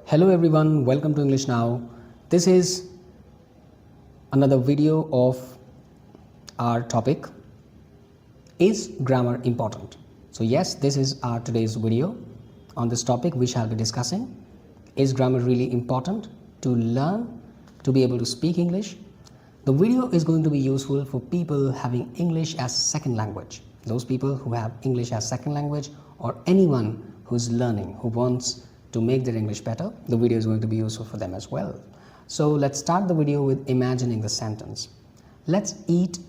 Hello everyone, welcome to English Now. This is another video of our topic, is grammar important? So yes, this is our today's video. On this topic we shall be discussing, is grammar really important to learn, to be able to speak English? The video is going to be useful for people having English as second language, those people who have English as second language, or anyone who's learning, who wants to make their English better. The video is going to be useful for them as well. So let's start the video with imagining the sentence. Let's eat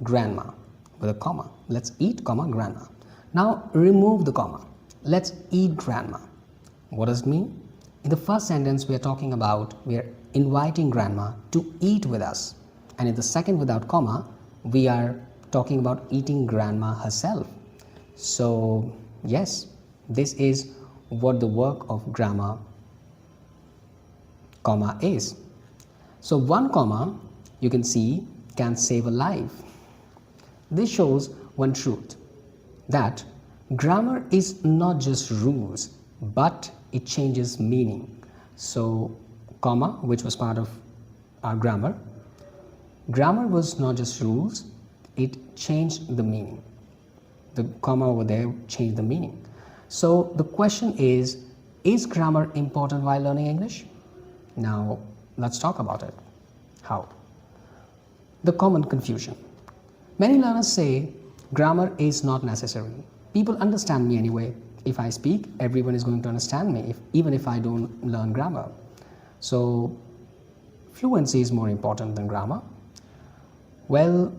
grandma, with a comma. Let's eat, comma, grandma. Now remove the comma. Let's eat grandma. What does it mean? In the first sentence we are talking about, we are inviting grandma to eat with us. And in the second without comma, we are talking about eating grandma herself. So yes, this is what the work of grammar, comma, is. So one comma, you can see, can save a life. This shows one truth, that grammar is not just rules, but it changes meaning. So comma, which was part of our grammar was not just rules, it changed the meaning. The comma over there changed the meaning. So the question is grammar important while learning English? Now let's talk about it. How? The common confusion. Many learners say grammar is not necessary. People understand me anyway. If I speak, everyone is going to understand me, even if I don't learn grammar. So fluency is more important than grammar. Well,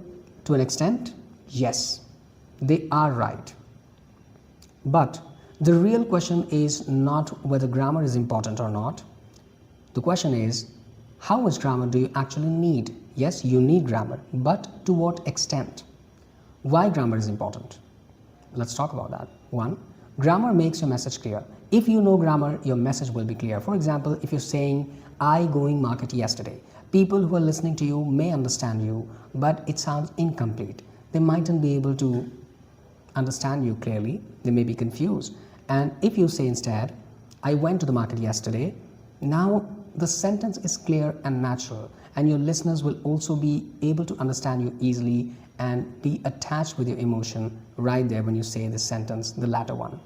to an extent, yes, they are right. But the real question is not whether grammar is important or not. The question is, how much grammar do you actually need? Yes, you need grammar, but to what extent? Why grammar is important? Let's talk about that. 1. Grammar makes your message clear. If you know grammar, your message will be clear. For example, if you're saying, I going market yesterday, people who are listening to you may understand you, but it sounds incomplete. They mightn't be able to understand you clearly. They may be confused. And if you say instead, I went to the market yesterday, now the sentence is clear and natural, and your listeners will also be able to understand you easily and be attached with your emotion right there when you say this sentence, the latter one.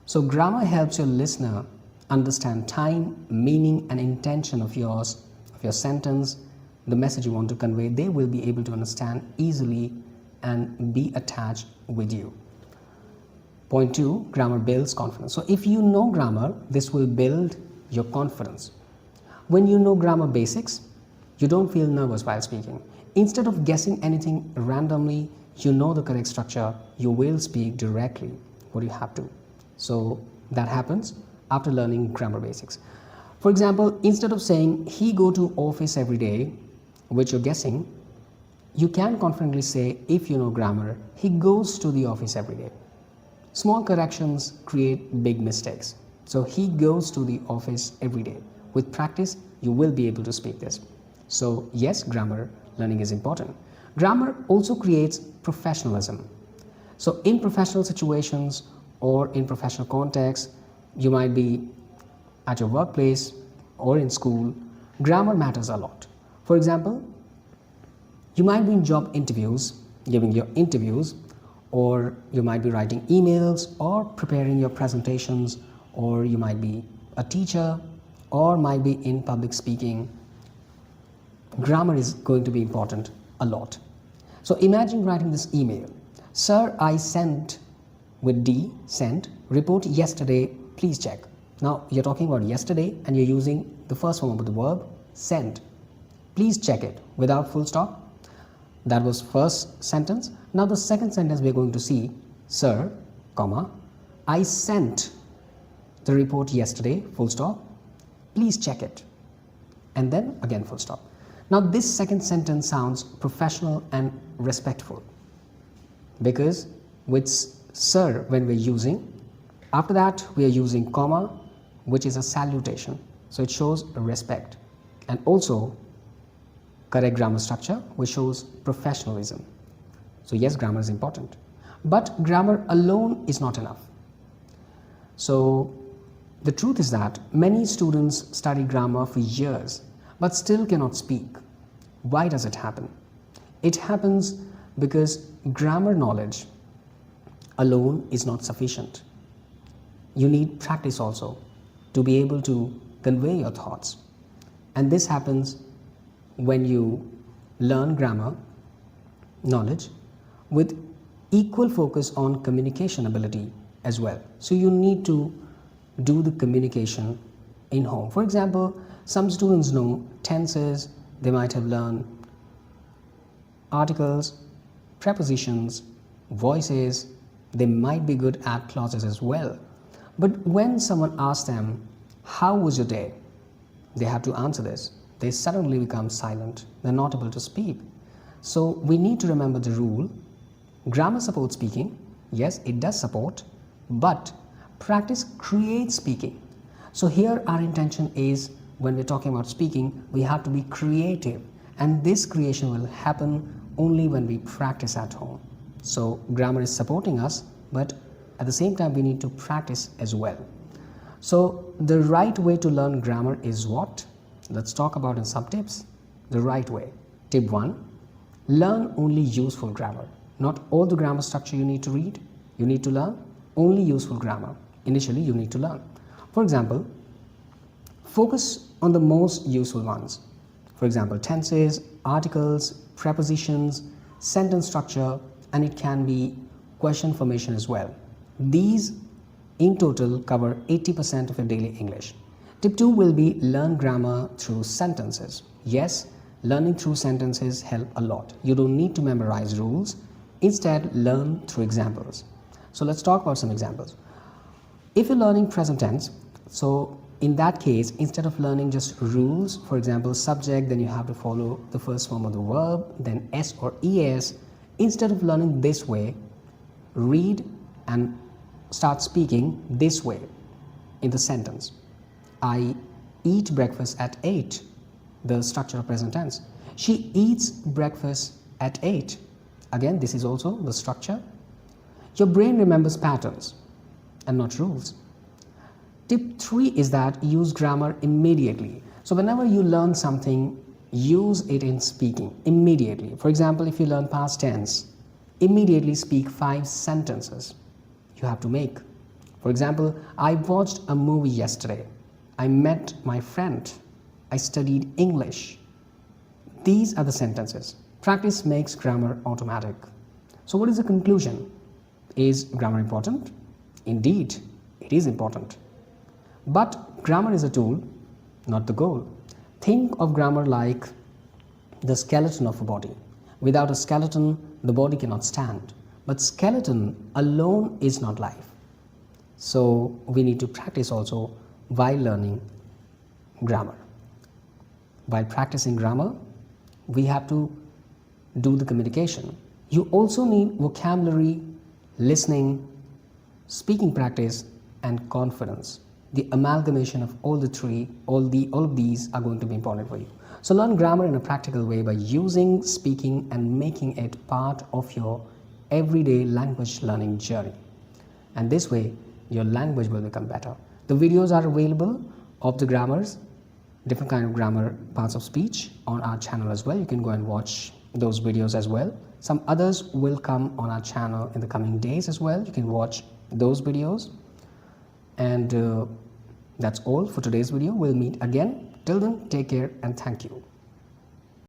So grammar helps your listener understand time, meaning, and intention of yours, of your sentence, the message you want to convey. They will be able to understand easily and be attached with you. Point 2, grammar builds confidence. So if you know grammar, this will build your confidence. When you know grammar basics, you don't feel nervous while speaking. Instead of guessing anything randomly, you know the correct structure, you will speak directly what you have to. So that happens after learning grammar basics. For example, instead of saying he go to office every day, which you're guessing, you can confidently say, if you know grammar, he goes to the office every day. Small corrections create big mistakes. So he goes to the office every day. With practice, you will be able to speak this. So yes, grammar learning is important. Grammar also creates professionalism. So in professional situations or in professional contexts, you might be at your workplace or in school, grammar matters a lot. For example, you might be in job interviews, giving your interviews, or you might be writing emails or preparing your presentations, or you might be a teacher or might be in public speaking. Grammar is going to be important a lot. So imagine writing this email. Sir, I sent, with D, sent, report yesterday, please check. Now you're talking about yesterday and you're using the first form of the verb, sent. Please check it, without full stop. That was first sentence. Now the second sentence we are going to see, sir, comma, I sent the report yesterday, full stop. Please check it. And then again full stop. Now this second sentence sounds professional and respectful, because with sir when we're using, after that we are using comma, which is a salutation. So it shows respect, and also correct grammar structure, which shows professionalism. So yes, grammar is important, but grammar alone is not enough. So The truth is that many students study grammar for years but still cannot speak. Why does it happen? It happens because grammar knowledge alone is not sufficient. You need practice also to be able to convey your thoughts. And this happens when you learn grammar knowledge with equal focus on communication ability as well. So you need to do the communication in home. For example, some students know tenses, they might have learned articles, prepositions, voices, they might be good at clauses as well. But when someone asks them, how was your day? They have to answer this. They suddenly become silent. They're not able to speak. So we need to remember the rule. Grammar supports speaking. Yes, it does support, but practice creates speaking. So here our intention is, when we're talking about speaking, we have to be creative. And this creation will happen only when we practice at home. So grammar is supporting us, but at the same time we need to practice as well. So the right way to learn grammar is what? Let's talk about in some tips. The right way. Tip 1, learn only useful grammar. Not all the grammar structure you need to read, you need to learn only useful grammar. Initially you need to learn. For example, focus on the most useful ones. For example, tenses, articles, prepositions, sentence structure, and it can be question formation as well. These in total cover 80% of your daily English. Tip 2 will be learn grammar through sentences. Yes, learning through sentences help a lot. You don't need to memorize rules. Instead, learn through examples. So let's talk about some examples. If you're learning present tense, so in that case, instead of learning just rules, for example, subject, then you have to follow the first form of the verb, then S or ES. Instead of learning this way, read and start speaking this way in the sentence. I eat breakfast at 8, the structure of present tense. She eats breakfast at 8. Again, this is also the structure. Your brain remembers patterns and not rules. Tip 3 is that use grammar immediately. So whenever you learn something, use it in speaking immediately. For example, if you learn past tense, immediately speak 5 sentences you have to make. For example, I watched a movie yesterday. I met my friend. I studied English. These are the sentences. Practice makes grammar automatic. So what is the conclusion? Is grammar important? Indeed, it is important. But grammar is a tool, not the goal. Think of grammar like the skeleton of a body. Without a skeleton, the body cannot stand. But skeleton alone is not life. So we need to practice also while learning grammar. While practicing grammar, we have to do the communication. You also need vocabulary, listening, speaking practice, and confidence. The amalgamation of all the three, all of these are going to be important for you. So learn grammar in a practical way by using, speaking, and making it part of your everyday language learning journey. And this way, your language will become better. The videos are available of the grammars, different kind of grammar parts of speech on our channel as well. You can go and watch those videos as well. Some others will come on our channel in the coming days as well. You can watch those videos. And that's all for today's video. We'll meet again. Till then, take care and thank you.